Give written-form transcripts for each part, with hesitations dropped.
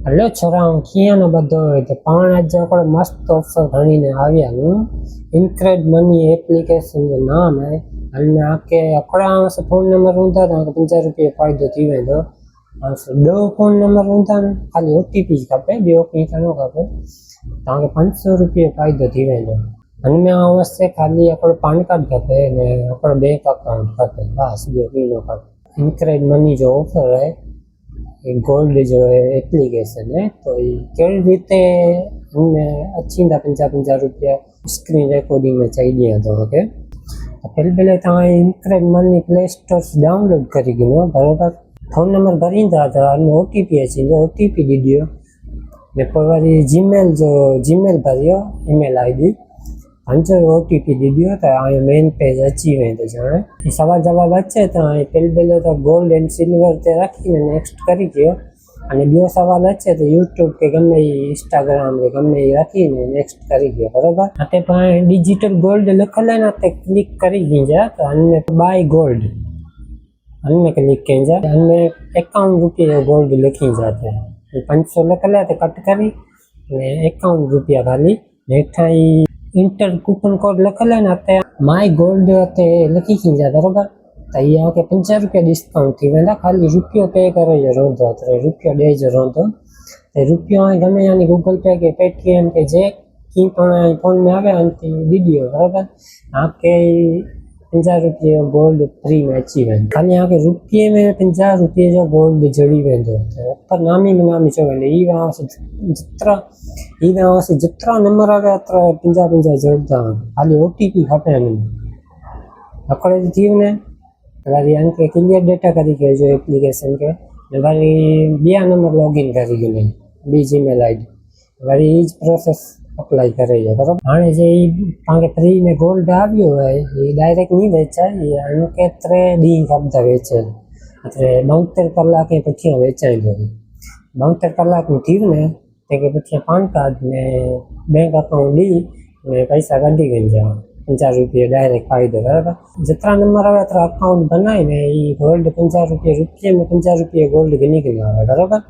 Hello છોરા, હું ક્યાંનો બધો હોય તો પણ આજે આપણે મસ્ત ઓફર ગણીને આવ્યાનું ઇન્ક્રેડ મની એપ્લિકેશન જે નામ है અને આકે અકड़ा फोन नंबर हूंदा त 50 रुपया फ़ाइदो थी वेंदो। दो फोन नंबर हूंदा न खाली ओटीपी खपे, ॿियो कंहिं न खपे, तव्हांखे 500 रुपया फ़ाइदो थी वेंदो। हुनमें वास्ते खाली हिकिड़ो पान कार्ड खपे ने हिकिड़ो बैंक अकाउंट खपे, बस ॿियो कंहिं न खपे। इनक्रेड मनी जो ऑफर है, गोल्ड जो एप्लीकेशन है, तो कहिड़ी रीते उनमें अची वेंदा 50 रुपया स्क्रीन रिकॉर्डिंग में चई ॾियां तव्हांखे। पहले तव्हां InCred money play store download करी गिनो, बराबर फोन नंबर भरींदा त ओटीपी अची वेंदो, ओटीपी ॾी ॾियो ने पोइ वरी जीमेल भरियो, ईमेल आईडी पंहिंजो ओटीपी ॾी ॾियो त मेन पेज अची वेंदो। ॼाण सवाल जवाब अचे त पहले त गोल्ड एंड सिल्वर ते रखीने नेक्स्ट करी ॾियो, अने ॿियो सवाल अचे त यूट्यूब के गमे इंस्टाग्राम के गमे रखीने नेक्स्ट करी ॾियो, बराबर। हिते पाण डिजिटल गोल्ड लिखल आहे न, ते क्लिक करी ॾींजा त हिनमें बाय गोल्ड हिनमें क्लिक कजां, हिनमें 51 रुपया गोल्ड लिखी जाते 500 लिखल आहे त कट करी ने 51 रुपया खाली हेठां ई इंटर कूपन कोड लिखल है ना, माई गोल्ड ते लिखी खींचा, बराबर। तो ये के 50 रुपया डिस्काउंट थी वेंदा, खाली रुपयो पे करे रहंदो, रुपयो ॾे जो रहंदो। रुपयो गमे यानी गूगल पे के पेटीएम के जे की पण फोन में आवे अंती दी दियो, बराबर। आपके 50 रुपये गोल्ड फ्री में अची वेंदो, खाली आके रुपये में 50 रुपये जो गोल्ड जड़ी वेंदो। पर नामी चो वेंदो, जितना नंबर आवे अത്ര 50 जोड़ता, खाली ओटीपी खपे हिनमें अकड़े थी वञे। वरी इनके क्लियर डेटा करी के जो एप्लीकेशन के वरी ॿिया नंबर लॉगिन करी गिने, ॿी Gmail ID worry is process apply करे जो, बराबर। हाणे जे तव्हांखे फ्री में गोल्ड आवियो है, ये डायरेक्ट नहीं वेचाए, ये इनके 3 ॾींहं खपंदा वेचे, 72 कलाक पुठियां वेचाईंदो। 72 कलाक में थी वञे तंहिंखे पुठियां पान कार्ड ने बैंक अकाउंट ॾी ने पैसा कढी वञिजा, 50 रुपया डायरेक्ट फ़ाइदो, बराबर। जितना नंबर आवे ओतिरा अकाउंट बनाए ने ई गोल्ड 50 रुपये में 50 रुपया गोल्ड गिनी गिनी आवे, बराबर।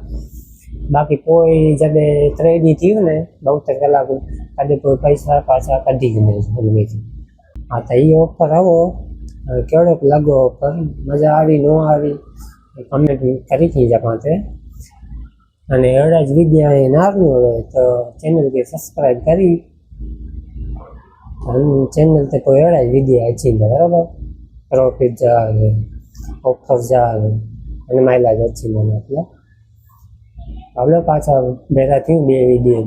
बाक़ी पोइ जॾहिं 3 ॾींहं थी वञे 72 कलाक, तॾहिं पोइ पैसा पाछा कढी गिने हुनमें। हा, त इहो ऑफर आવો कहिड़ो लॻो ऑफर, मज़ा આવી न આવી कमेंट કરી કીજા पाते। અને એડા જ વિડિયો અહીં નાનું હોય તો ચેનલ કે સબસ્ક્રાઇબ કરી ચેનલ તે કોઈ એડા જ વિડિયો અચી જાય, બરાબર। પ્રોફિટ જાવે, ઓફર જાવે અને માઇલેજ અચી મને, એટલે હવે પાછા ભેગા થયું 2 વિડિયો।